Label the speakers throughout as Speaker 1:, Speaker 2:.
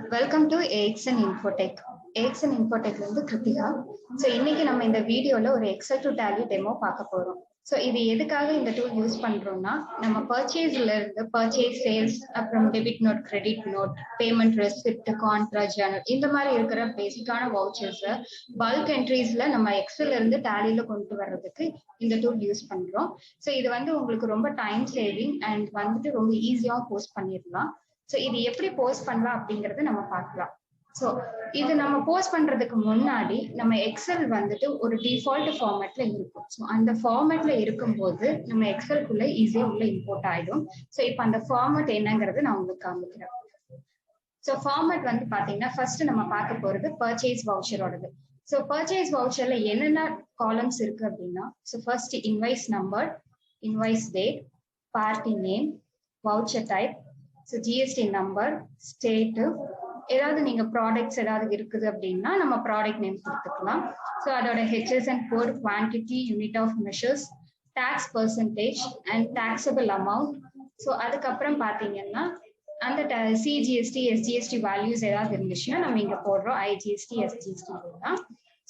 Speaker 1: Welcome to AXN Infotech. AXN Infotech வந்து Kiruthika. So இன்னைக்கு நம்ம இந்த வீடியோல ஒரு எக்ஸல் டு டேலி டெமோ பார்க்க போறோம். ஸோ இது எதுக்காக இந்த டூல் யூஸ் பண்றோம்னா, நம்ம பர்ச்சேஸ்ல இருந்து பர்ச்சேஸ், சேல்ஸ், அப்புறம் debit note, credit note, payment receipt, contra, journal இந்த மாதிரி இருக்கிற பேசிக்கான வவுச்சர்ஸ் பல்க் என்ட்ரிஸ்ல நம்ம எக்ஸல்ல இருந்து டேலியில கொண்டு வர்றதுக்கு இந்த டூல் யூஸ் பண்றோம். ஸோ இது வந்து உங்களுக்கு ரொம்ப டைம் சேவிங் அண்ட் வந்துட்டு ரொம்ப ஈஸியாகவும் போஸ்ட் பண்ணிடலாம். ஸோ இது எப்படி போஸ்ட் பண்ணலாம் அப்படிங்கறத நம்ம பார்க்கலாம். ஸோ இது நம்ம போஸ்ட் பண்றதுக்கு முன்னாடி நம்ம எக்ஸல் வந்துட்டு ஒரு டிஃபால்ட் ஃபார்மேட்ல இருக்கும். ஸோ அந்த ஃபார்மேட்ல இருக்கும்போது நம்ம எக்ஸலுக்குள்ள ஈஸியா உள்ள இம்போர்ட் ஆயிடும். ஸோ இப்போ அந்த ஃபார்மேட் என்னங்கிறது நான் உங்களுக்கு காமிக்கிறேன். ஸோ ஃபார்மேட் வந்து பாத்தீங்கன்னா ஃபர்ஸ்ட் நம்ம பார்க்க போறது பர்ச்சேஸ் வவுச்சரோடது. ஸோ பர்ச்சேஸ் வவுச்சர்ல என்னென்ன காலம்ஸ் இருக்கு அப்படின்னா, so first invoice number, invoice date, party name, voucher type, so GST number, state, ஏதாவது நீங்க ப்ராடக்ட்ஸ் ஏதாவது இருக்குது அப்படின்னா நம்ம ப்ராடக்ட் நேம் கொடுத்துக்கலாம். ஸோ அதோட HSN code, quantity, unit of measures, tax percentage and taxable amount. So அதுக்கப்புறம் பார்த்தீங்கன்னா அந்த சிஜிஎஸ்டி, எஸ்ஜிஎஸ்டி வேல்யூஸ் ஏதாவது இருந்துச்சுன்னா நம்ம இங்க போடுறோம் ஐஜிஎஸ்டி, எஸ்ஜிஎஸ்டி தான்.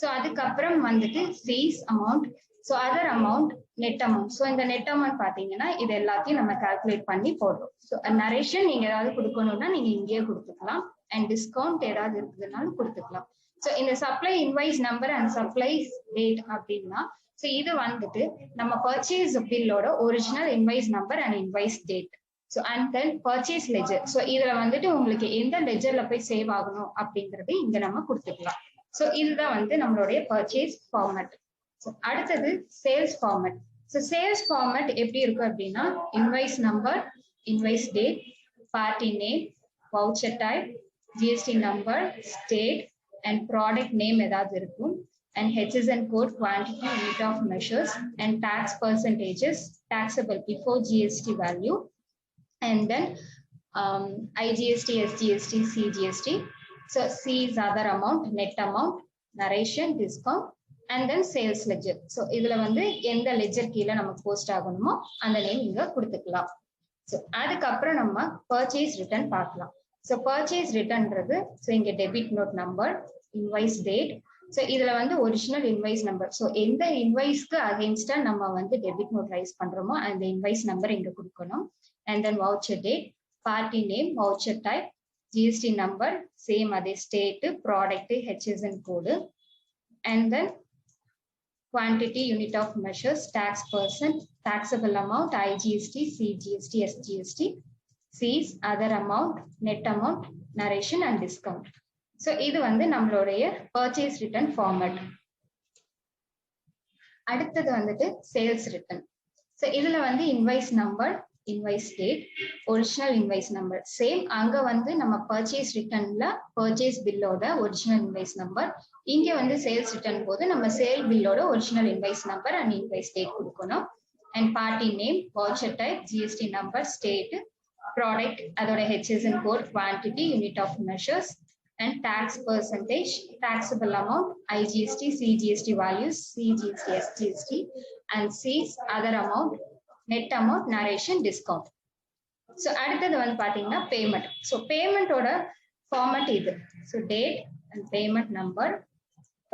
Speaker 1: ஸோ அதுக்கப்புறம் வந்துட்டு fees amount, so other amount, net amount. So இந்த நெட் அமௌண்ட் பார்த்தீங்கன்னா இது எல்லாத்தையும் நம்ம கால்குலேட் பண்ணி போடுறோம். ஸோ நரேஷன் நீங்க ஏதாவது கொடுக்கணும்னா நீங்க இங்கேயே கொடுத்துக்கலாம். அண்ட் டிஸ்கவுண்ட் ஏதாவது இருக்குதுனாலும் கொடுத்துக்கலாம். ஸோ இந்த supply invoice number and supply date அப்படின்னா, ஸோ இது வந்துட்டு நம்ம பர்ச்சேஸ் பில்லோட original invoice number and invoice date. So and then purchase ledger. So இதுல வந்துட்டு உங்களுக்கு எந்த லெஜர்ல போய் சேவ் ஆகணும் அப்படிங்கறது இங்க நம்ம கொடுத்துக்கலாம். ஸோ இதுதான் வந்து நம்மளுடைய பர்ச்சேஸ் ஃபார்மேட். ஸோ அடுத்தது sales format. So sales format எப்படி இருக்கும் அப்படின்னா, invoice number, invoice date, party name, voucher type, GST number, state and product name ஏதாவது இருக்கும், and HSN code, quantity, unit of measures and tax percentages, taxable before GST value, and then IGST, SGST, CGST. So C is other amount, net amount, narration, discount, and then sales ledger. So இதுல வந்து எந்த ledger கீழே நம்ம post ஆகணுமோ அந்த name இங்க கொடுத்துக்கலாம். So அதுக்கப்புறம் நம்ம பர்ச்சேஸ் ரிட்டர்ன் பார்க்கலாம். ஸோ பர்ச்சேஸ் ரிட்டர்ன்றது, ஸோ இங்க debit note number, invoice date. So இதுல வந்து ஒரிஜினல் இன்வாய்ஸ் நம்பர். ஸோ எந்த இன்வாய்ஸ்க்கு அகேன்ஸ்டா நம்ம வந்து டெபிட் நோட் ரைஸ் பண்றோமோ அந்த இன்வாய்ஸ் நம்பர் இங்க கொடுக்கணும். And then voucher date, party name, voucher type, GST number, same அதே state, product, HSN code, and then quantity, unit of measures, tax percent, taxable amount, IGST, CGST, SGST, fees, other amount, net amount, narration and discount. So இது வந்து நம்மளுடைய purchase return format. அடுத்தது வந்துட்டு sales return. So இதுல வந்து invoice number, invoice date, original invoice number same. அங்க வந்து நம்ம purchase returnல purchase billோட original invoice number, இங்க வந்து சேல்ஸ் ரிட்டர்ன் போது நம்ம சேல் பில்லோட original invoice number and invoice date கொடுக்கணும். And party name, voucher type, GST number, state, product அதோட HSN code, quantity, unit of measures and tax percentage, taxable amount, IGST, CGST values, CGST, SGST and cess, other amount, net amount, narration, discount. So அடுத்தது வந்து பாத்தீங்கன்னா payment. So பேமெண்டோட format இது. So date and payment number,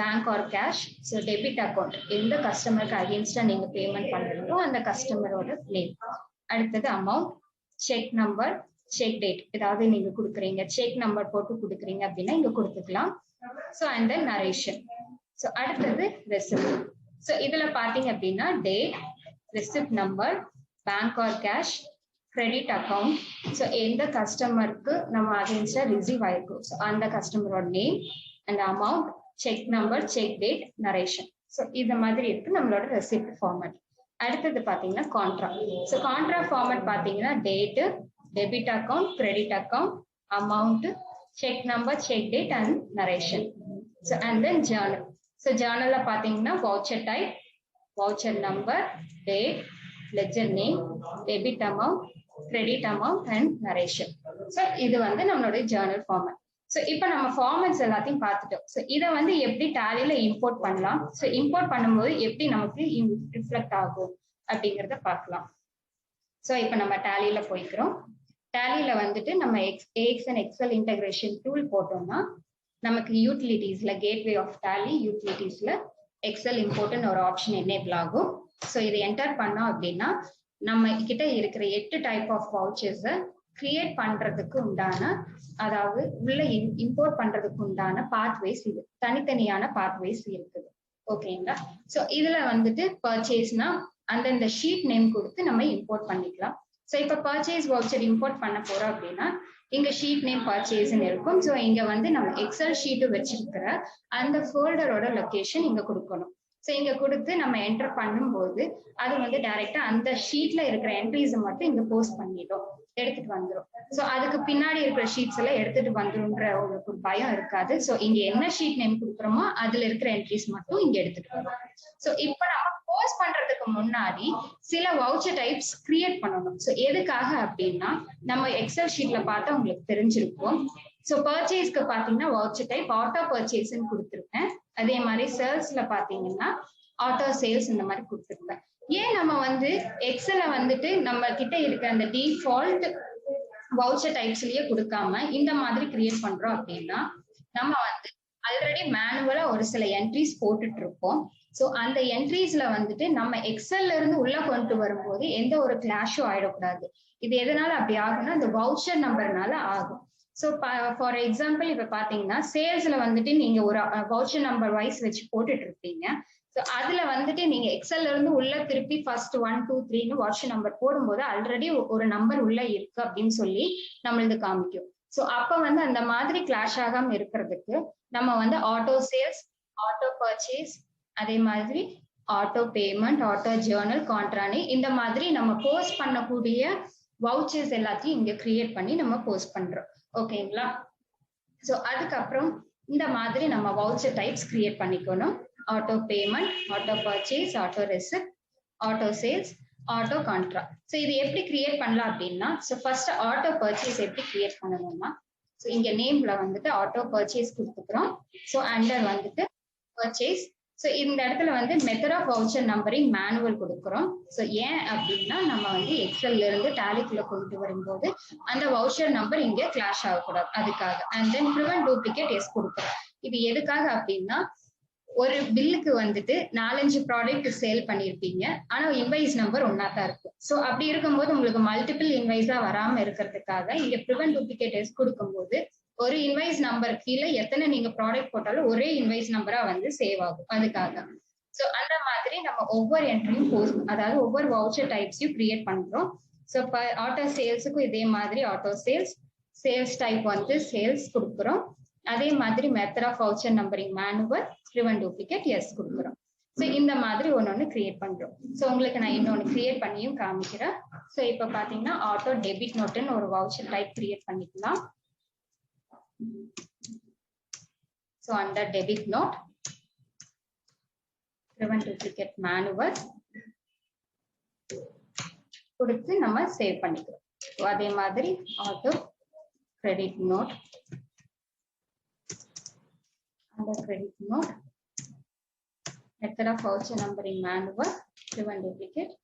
Speaker 1: bank or cash. So debit account எந்த கஸ்டமருக்கு அகேன்ஸ்டா நீங்க payment பண்றீங்களோ அந்த கஸ்டமரோட நேம். அடுத்தது amount, cheque number, cheque date ஏதாவது நீங்க கொடுக்குறீங்க, செக் நம்பர் போட்டு கொடுக்குறீங்க அப்படின்னா இங்க கொடுத்துக்கலாம். So and then narration. So அடுத்தது ரெசிப்ட். ஸோ இதுல பாத்தீங்க அப்படின்னா date, receipt number, bank or cash, credit account. So எந்த கஸ்டமருக்கு நம்ம அகேன்ஸ்டா ரிசீவ் ஆயிருக்கும் ஸோ அந்த கஸ்டமரோட name and amount, cheque number, cheque date, narration. So இந்த மாதிரி இருக்கு நம்மளோட ரெசிப்ட் ஃபார்மேட். அடுத்தது பாத்தீங்கன்னா கான்ட்ரா. ஸோ கான்ட்ரா ஃபார்மேட் பாத்தீங்கன்னா date, debit account, credit account, amount, cheque number, cheque date and narration. So and then journal. So ஜர்னல்ல பாத்தீங்கன்னா voucher type, voucher number, date, ledger name, debit amount, credit amount and narration. So இது வந்து நம்மளுடைய journal format. So இப்போ நம்ம formats எல்லாத்தையும் பார்த்துட்டோம். So இதை வந்து எப்படி டேலியில இம்போர்ட் பண்ணலாம், ஸோ இம்போர்ட் பண்ணும்போது எப்படி நமக்கு ரிஃப்ளெக்ட் ஆகும் அப்படிங்கிறத பார்க்கலாம். ஸோ இப்போ நம்ம டேலியில போய்க்கிறோம். டேலியில வந்துட்டு நம்ம AXN எக்ஸல் இன்டகிரேஷன் டூல் போட்டோம்னா நமக்கு யூட்டிலிட்டிஸ்ல கேட்வே ஆஃப் டேலி யூட்டிலிட்டிஸ்ல எக்ஸல் இம்போர்ட்னு ஒரு ஆப்ஷன் எனேபிள் ஆகும். ஸோ இதை என்டர் பண்ணோம் அப்படின்னா நம்ம கிட்ட இருக்கிற 8 டைப் ஆஃப் வவுச்சர்ஸை கிரியேட் பண்றதுக்கு உண்டான, அதாவது உள்ள இம்போர்ட் பண்றதுக்கு உண்டான பாத்வேஸ் இது தனித்தனியான பாத்வேஸ் இருக்குது. ஓகேங்களா? ஸோ இதுல வந்துட்டு பர்ச்சேஸ்னா அந்தந்த ஷீட் நேம் கொடுத்து நம்ம இம்போர்ட் பண்ணிக்கலாம். ஸோ இப்போ பர்ச்சேஸ் வவுச்சர் இம்போர்ட் பண்ண போறோம் அப்படின்னா இங்க ஷீட் நேம் பர்ச்சேஸ்ன்னு இருக்கும். ஸோ இங்க வந்து நம்ம எக்ஸல் ஷீட்டு வச்சிருக்கிற அந்த ஃபோல்டரோட லொகேஷன் இங்க கொடுக்கணும். ஸோ இங்க கொடுத்து நம்ம என்டர் பண்ணும்போது அது வந்து டைரக்டா அந்த ஷீட்ல இருக்கிற என்ட்ரிஸை மட்டும் இங்க போஸ்ட் பண்ணிடும், எடுத்துட்டு வந்துடும். ஸோ அதுக்கு பின்னாடி இருக்கிற ஷீட்ஸ் எல்லாம் எடுத்துட்டு வந்துடும்ன்ற உங்களுக்கு ஒரு பயம் இருக்காது. ஸோ இங்க என்ன ஷீட் நேம் கொடுக்குறோமோ அதுல இருக்கிற என்ட்ரிஸ் மட்டும் இங்க எடுத்துட்டு வரும். ஸோ இப்போ நம்ம போஸ்ட் பண்றதுக்கு முன்னாடி சில வவுச்சர் டைப்ஸ் கிரியேட் பண்ணணும். ஸோ எதுக்காக அப்படின்னா நம்ம எக்ஸல் ஷீட்ல பார்த்தா உங்களுக்கு தெரிஞ்சிருக்கும். ஸோ பர்ச்சேஸ்க்கு பாத்தீங்கன்னா வவுச்சர் டைப் ஆட்டோ பர்ச்சேஸ்ன்னு கொடுத்துருக்கேன். அதே மாதிரி சேல்ஸ்ல பாத்தீங்கன்னா ஆட்டோ சேல்ஸ் இந்த மாதிரி கொடுத்துருப்பேன். ஏன் நம்ம வந்து எக்ஸல வந்துட்டு நம்ம கிட்ட இருக்க அந்த டிஃபால்ட் வவுச்சர் டைப்ஸ்லயே கொடுக்காம இந்த மாதிரி கிரியேட் பண்றோம் அப்படின்னா நம்ம வந்து ஆல்ரெடி மேனுவலா ஒரு சில என்ட்ரிஸ் போட்டுட்டு இருப்போம். ஸோ அந்த என்ட்ரிஸ்ல வந்துட்டு நம்ம எக்ஸல்ல இருந்து உள்ள கொண்டு வரும்போது எந்த ஒரு கிளாஷும் ஆயிடக்கூடாது. இது எதனால அப்படி ஆகும்னா இந்த வவுச்சர் நம்பர்னால ஆகும். ஸோ ஃபார் எக்ஸாம்பிள் இப்ப பாத்தீங்கன்னா சேல்ஸ்ல வந்துட்டு நீங்க ஒரு வவுச்சர் நம்பர் வைஸ் வச்சு போட்டுட்டு இருப்பீங்க. ஸோ அதுல வந்துட்டு நீங்க எக்ஸல்ல இருந்து உள்ள திருப்பி ஃபர்ஸ்ட் 1 2 3ன்னு வவுச்சர் நம்பர் போடும்போது ஆல்ரெடி ஒரு நம்பர் உள்ள இருக்கு அப்படின்னு சொல்லி நம்மளுக்கு காமிக்கும். ஸோ அப்ப வந்து அந்த மாதிரி கிளாஷ் ஆகாம இருக்கிறதுக்கு நம்ம வந்து ஆட்டோ சேல்ஸ், ஆட்டோ பர்ச்சேஸ், அதே மாதிரி ஆட்டோ பேமெண்ட், ஆட்டோ ஜேர்னல், கான்ட்ரானி இந்த மாதிரி நம்ம போஸ்ட் பண்ணக்கூடிய வவுச்சர்ஸ் எல்லாத்தையும் இங்க கிரியேட் பண்ணி நம்ம போஸ்ட் பண்றோம். ஓகேங்களா? ஸோ அதுக்கப்புறம் இந்த மாதிரி நம்ம வவுச்சர் டைப்ஸ் கிரியேட் பண்ணிக்கணும். Auto payment, auto purchase, auto receipt, auto sales, auto contra. So இது எப்படி கிரியேட் பண்ணலாம் அப்படின்னா ஸோ ஃபர்ஸ்ட் ஆட்டோ பர்ச்சேஸ் எப்படி கிரியேட் பண்ணணும்னா ஸோ இங்க நேம்ல வந்துட்டு ஆட்டோ பர்ச்சேஸ் கொடுத்துக்கிறோம். ஸோ அண்டர் வந்துட்டு பர்ச்சேஸ். ஸோ இந்த இடத்துல வந்து method of voucher numbering manual கொடுக்குறோம். ஸோ ஏன் அப்படின்னா நம்ம வந்து எக்ஸல்ல இருந்து டேலிக்குள்ள கொண்டு வரும்போது அந்த வவுச்சர் நம்பர் இங்க கிளாஷ் ஆகக்கூடாது, அதுக்காக. And then prevent duplicate yes கொடுக்குறோம். இது எதுக்காக அப்படின்னா ஒரு பில்லுக்கு வந்துட்டு 4-5 ப்ராடக்ட் சேல் பண்ணிருப்பீங்க, ஆனா இன்வாய்ஸ் நம்பர் ஒன்னா தான் இருக்கும். ஸோ அப்படி இருக்கும்போது உங்களுக்கு மல்டிபிள் இன்வாய்ஸா வராம இருக்கிறதுக்காக இங்க ப்ரிவென்ட் டூப்ளிகேட் எஸ் கொடுக்கும்போது ஒரு இன்வாய்ஸ் நம்பர் கீழே எத்தனை நீங்க ப்ராடக்ட் போட்டாலும் ஒரே இன்வாய்ஸ் நம்பரா வந்து சேவ் ஆகும், அதுக்காக. ஸோ அந்த மாதிரி நம்ம ஒவ்வொரு என்ட்ரியும் போஸ்ட், அதாவது ஒவ்வொரு வவுச்சர் டைப்ஸையும் கிரியேட் பண்றோம். ஸோ ஆட்டோ சேல்ஸுக்கும் இதே மாதிரி ஆட்டோ சேல்ஸ், சேல்ஸ் டைப் வந்து சேல்ஸ் கொடுக்குறோம். அதே மாதிரி method of voucher numbering manual, prevent duplicate yes கொடுக்குறோம். ஸோ இந்த மாதிரி ஒன்னொன்னு கிரியேட் பண்றோம். ஸோ உங்களுக்கு நான் இன்னொன்னு கிரியேட் பண்ணியும் காமிக்கிறேன். ஸோ இப்போ பாத்தீங்கன்னா ஆட்டோ டெபிட் நோட்னு ஒரு வவுச்சர் டைப் கிரியேட் பண்ணிக்கலாம். So under debit note, prevent duplicate manual கொடுத்து நம்ம சேவ் பண்ணிக்கிறோம். அதே மாதிரி auto credit note, under credit note, method of voucher numbering manual, prevent duplicate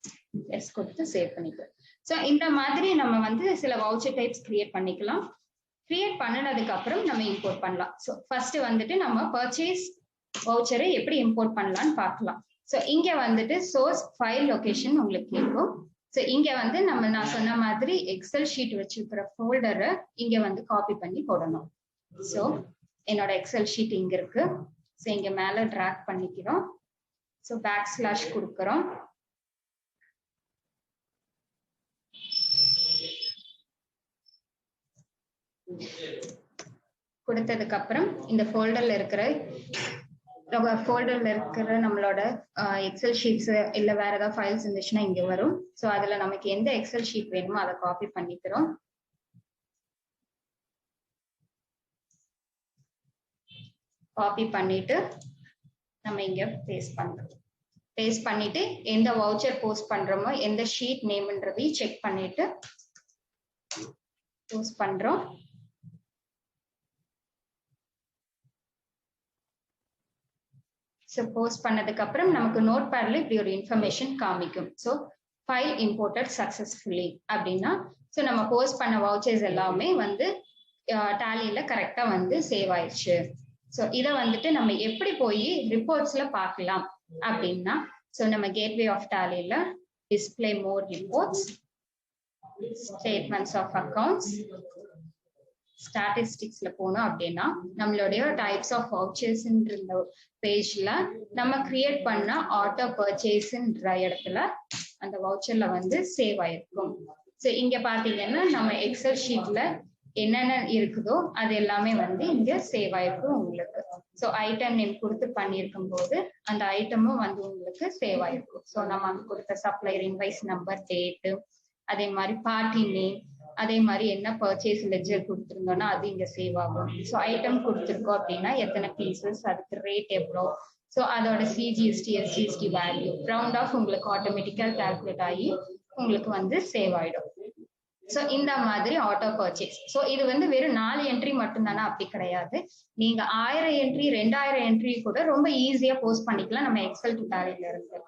Speaker 1: yes கொடுத்து சேவ் பண்ணிக்கிறோம். ஸோ இந்த மாதிரி நம்ம வந்து சில வவுச்சர் டைப்ஸ் கிரியேட் பண்ணிக்கலாம். கிரியேட் பண்ணனதுக்கு அப்புறம் நம்ம இம்போர்ட் பண்ணலாம். ஸோ ஃபர்ஸ்ட் வந்துட்டு நம்ம பர்ச்சேஸ் வவுச்சரை எப்படி இம்போர்ட் பண்ணலாம்னு பார்க்கலாம். ஸோ இங்க வந்துட்டு சோர்ஸ் ஃபைல் லொகேஷன் உங்களுக்கு கேட்கும். ஸோ இங்க வந்து நான் சொன்ன மாதிரி எக்ஸல் ஷீட் வச்சிருக்கிற ஃபோல்டரை இங்க வந்து காப்பி பண்ணி போடணும். ஸோ என்னோட எக்ஸல் ஷீட் இங்க இருக்கு. ஸோ இங்க மேல டிராக் பண்ணிக்கிறோம். ஸோ பேக்ஸ்லாஷ் கொடுக்குறோம். கொடுத்ததுக்கு அப்புறம் இந்த ஃபோல்டர்ல இருக்கிற நம்மளோட எக்ஸல் ஷீட்ஸ் இல்ல வேற ஏதாவது ஃபைல்ஸ் இருந்துச்சுன்னா இங்க வரும். ஸோ அதுல நமக்கு எந்த எக்ஸல் ஷீட் வேணுமோ அதை காப்பி பண்ணிக்கிறோம். காப்பி பண்ணிட்டு நம்ம இங்க பேஸ்ட் பண்றோம். பேஸ்ட் பண்ணிட்டு எந்த வவுச்சர் போஸ்ட் பண்றோமோ எந்த ஷீட் நேம்ன்றதையும் செக் பண்ணிட்டு போஸ்ட் பண்றோம். ஸோ போஸ்ட் பண்ணதுக்கு அப்புறம் நமக்கு நோட் பேட்ல இப்படி ஒரு இன்ஃபர்மேஷன் காமிக்கும். ஸோ ஃபைல் இம்போர்ட்டட் சக்சஸ்ஃபுல்லி அப்படின்னா ஸோ நம்ம போஸ்ட் பண்ண வவுச்சர்ஸ் எல்லாமே வந்து டேலியில கரெக்டா வந்து சேவ் ஆயிடுச்சு. ஸோ இதை வந்துட்டு நம்ம எப்படி போய் ரிப்போர்ட்ஸ்ல பார்க்கலாம் அப்படின்னா ஸோ நம்ம கேட்வே ஆஃப் டேலியில display more reports, statements of accounts, ஸ்டாட்டிஸ்டிக்ஸ்ல போனோம் அப்படின்னா நம்மளுடைய டைப்ஸ் ஆஃப் வவுச்சர்ஸ்ன்ற பேஜ்ல நம்ம கிரியேட் பண்ண ஆட்டோ பர்ச்சேஸ்ன்ற இடத்துல அந்த வவுச்சர்ல வந்து சேவ் ஆயிருக்கும். ஸோ இங்க பாத்தீங்கன்னா நம்ம எக்ஸல் ஷீட்ல என்னென்ன இருக்குதோ அது எல்லாமே வந்து இங்க சேவ் ஆயிருக்கும் உங்களுக்கு. ஸோ ஐட்டம் நேம் கொடுத்து பண்ணியிருக்கும் போது அந்த ஐட்டமும் வந்து உங்களுக்கு சேவ் ஆயிருக்கும். ஸோ நம்ம அங்க கொடுத்த சப்ளையர் இன்வாய்ஸ் நம்பர், டேட்டு, அதே மாதிரி பார்ட்டி நேம், அதே மாதிரி என்ன பர்ச்சேஸ் லெட்ஜர் கொடுத்துருந்தோம்னா அது இங்க சேவ் ஆகும். ஸோ ஐட்டம் கொடுத்துருக்கோம் அப்படின்னா எத்தனை பீசஸ், அதுக்கு ரேட் எவ்வளோ, ஸோ அதோட CGST SGST value round off உங்களுக்கு ஆட்டோமேட்டிக்கா கால்குலேட் ஆகி உங்களுக்கு வந்து சேவ் ஆயிடும். ஸோ இந்த மாதிரி ஆட்டோ பர்ச்சேஸ். ஸோ இது வந்து வெறும் 4 என்ட்ரி மட்டும் தானே, அப்படி கிடையாது. நீங்க 1000 என்ட்ரி 2000 என்ட்ரி கூட ரொம்ப ஈஸியா போஸ்ட் பண்ணிக்கலாம் நம்ம எக்ஸல் டு டேலில இருந்து.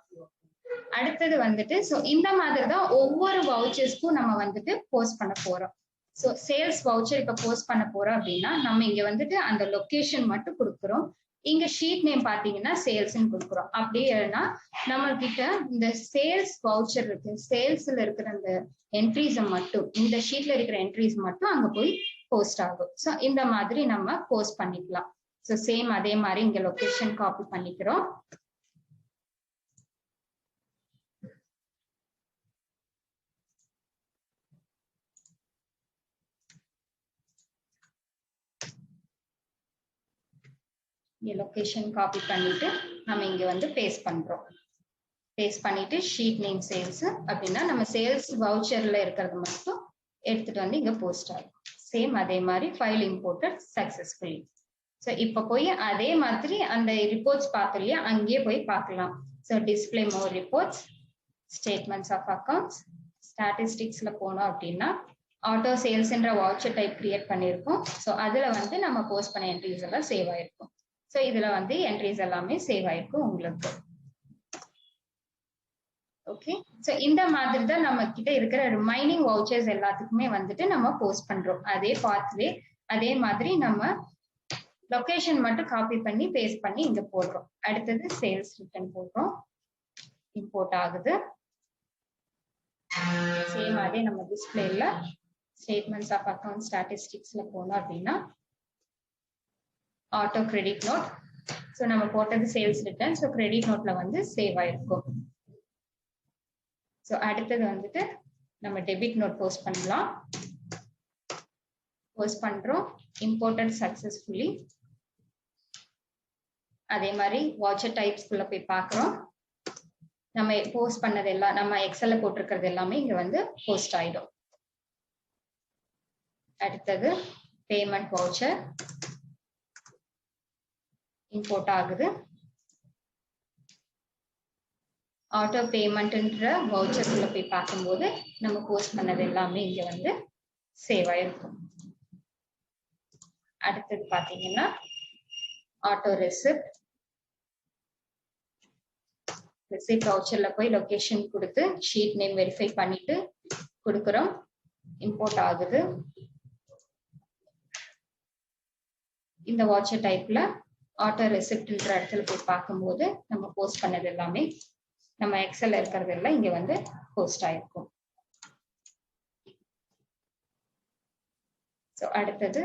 Speaker 1: அடுத்தது வந்துட்டு ஸோ இந்த மாதிரி தான் ஒவ்வொரு வவுச்சர்ஸ்க்கும் நம்ம வந்துட்டு போஸ்ட் பண்ண போறோம். ஸோ சேல்ஸ் வவுச்சர் இப்ப போஸ்ட் பண்ண போறோம் அப்படின்னா நம்ம இங்க வந்துட்டு அந்த லொகேஷன் மட்டும் கொடுக்குறோம். இங்க ஷீட் நேம் பாத்தீங்கன்னா சேல்ஸ்ன்னு கொடுக்குறோம். அப்படின்னா நம்ம கிட்ட இந்த சேல்ஸ் வவுச்சர் இருக்கு, சேல்ஸ்ல இருக்கிற அந்த என்ட்ரிஸை மட்டும், இந்த ஷீட்ல இருக்கிற என்ட்ரிஸ் மட்டும் அங்க போய் போஸ்ட் ஆகும். ஸோ இந்த மாதிரி நம்ம போஸ்ட் பண்ணிக்கலாம். ஸோ சேம் அதே மாதிரி இங்க லொகேஷன் காப்பி பண்ணிக்கிறோம். லொகேஷன் காப்பி பண்ணிட்டு நம்ம இங்க வந்து பேஸ்ட் பண்றோம். பேஸ்ட் பண்ணிட்டு ஷீட் நேம் சேல்ஸ் அப்படின்னா நம்ம சேல்ஸ் வவுச்சர்ல இருக்கிறது மட்டும் எடுத்துட்டு வந்து இங்க போஸ்ட் ஆகும். சேம் அதே மாதிரி ஃபைல் இம்போர்ட்டட் சக்சஸ்ஃபுல்லி. ஸோ இப்போ போய் அதே மாதிரி அந்த ரிப்போர்ட்ஸ் பார்த்தோம் இல்லையா, அங்கேயே போய் பார்க்கலாம். So display more reports, statements of accounts, ஸ்டாட்டிஸ்டிக்ஸ்ல போனோம் அப்படின்னா ஆட்டோ சேல்ஸ்ன்ற வவுச்சர் டைப் கிரியேட் பண்ணியிருக்கோம். ஸோ அதுல வந்து நம்ம போஸ்ட் பண்ண என்ட்ரிஸ் எல்லாம் சேவ் ஆயிருக்கும். ஸோ இதுல வந்து என்ட்ரிஸ் எல்லாமே சேவ் ஆயிருக்கும் உங்களுக்கு. ஓகே, ஸோ இந்த மாதிரி தான் நம்ம கிட்ட இருக்கிற ரிமைனிங் வவுச்சர்ஸ் எல்லாத்துக்குமே வந்துட்டு நம்ம போஸ்ட் பண்றோம். அதே பாத்வே அதே மாதிரி நம்ம லொகேஷன் மட்டும் காப்பி பண்ணி பேஸ்ட் பண்ணி இங்க போடுறோம். அடுத்தது சேல்ஸ் ரிட்டர்ன் போடுறோம், இம்போர்ட் ஆகுது. சேம் அதே நம்ம டிஸ்பிளேல ஸ்டேட்மெண்ட்ஸ் ஆஃப் அக்கௌண்ட் ஸ்டாட்டிஸ்டிக்ஸ்ல போனோம் அப்படின்னா ஆட்டோ கிரெடிட் நோட். ஸோ நம்ம போட்டது சேல்ஸ் ரிட்டர்ன், ஸோ கிரெடிட் நோட்ல வந்து சேவ் ஆயிருக்கும். ஸோ அடுத்தது வந்துட்டு நம்ம டெபிட் நோட் போஸ்ட் பண்ணலாம். போஸ்ட் பண்றோம், இம்போர்ட்டட் சக்சஸ்ஃபுல்லி. அதே மாதிரி வாட்சர் டைப்ஸ்குள்ள போய் பார்க்குறோம். நம்ம போஸ்ட் பண்ணது எல்லாம் நம்ம எக்ஸல்ல போட்டிருக்கிறது எல்லாமே இங்க வந்து போஸ்ட் ஆயிடும். அடுத்தது பேமெண்ட் வவுச்சர் இம்போர்ட் ஆகுது. ஆட்டோ பேமெண்ட்ன்ற வவுச்சர்ஸ்ல போய் பார்க்கும்போது நம்ம போஸ்ட் பண்ணது எல்லாமே இங்க வந்து சேவ் ஆயிருக்கும். அடுத்தது பாத்தீங்கன்னா ஆட்டோ ரெசிப்ட். ரெசிப்ட் வவுச்சர்ல போய் லொகேஷன் கொடுத்து ஷீட் நேம் வெரிஃபை பண்ணிட்டு கொடுக்குறோம், இம்போர்ட் ஆகுது. இந்த வாட்சர் டைப்ல ஆட்டோ ரெசிப்ட்ன்ற இடத்துல போய் பார்க்கும்போது நம்ம போஸ்ட் பண்ணது எல்லாமே நம்ம எக்ஸல்ல இருக்கிறது எல்லாம் இங்க வந்து போஸ்ட் ஆயிருக்கும். ஸோ அடுத்தது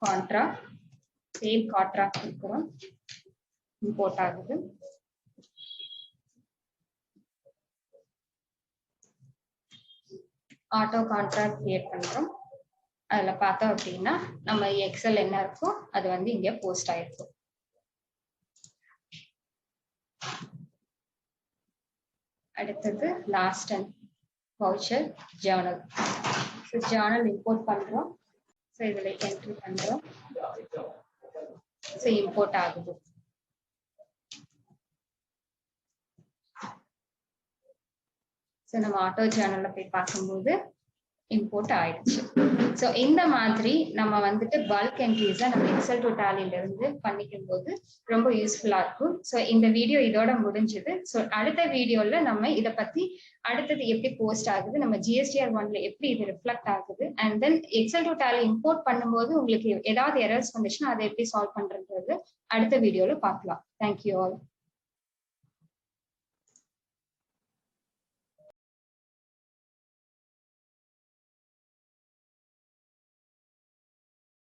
Speaker 1: கான்ட்ரா. சேம் கான்ட்ரா கொடுக்குறோம், இம்போர்ட் ஆகுது. ஆட்டோ கான்ட்ரா கிரியேட் பண்றோம். அதுல பார்த்தோம் அப்படின்னா நம்ம எக்ஸல் என்ன இருக்கோ அது வந்து இங்க போஸ்ட் ஆயிருக்கும். அடுத்தது last and voucher Journal. So Journal import பண்றோம். ஸோ இதுல என்ட்ரி பண்றோம். ஸோ இம்போர்ட் ஆகுது. ஸோ நம்ம ஆட்டோ ஜேர்னல்ல போய் பார்க்கும்போது இம்போர்ட் ஆயிடுச்சு. ஸோ இந்த மாதிரி நம்ம வந்துட்டு பல்க் என்ட்ரிஸை நம்ம எக்ஸல் டு டேலில இருந்து பண்ணிக்கும் போது ரொம்ப யூஸ்ஃபுல்லா இருக்கும். ஸோ இந்த வீடியோ இதோட முடிஞ்சுது. ஸோ அடுத்த வீடியோல நம்ம இதை பத்தி அடுத்தது எப்படி போஸ்ட் ஆகுது, நம்ம GSTR 1ல எப்படி இது ரிஃப்ளெக்ட் ஆகுது, and then Excel to Tally import பண்ணும்போது உங்களுக்கு ஏதாவது எரர்ஸ் வந்துச்சுன்னா அதை எப்படி சால்வ் பண்றது அடுத்த வீடியோல பார்க்கலாம். Thank you all.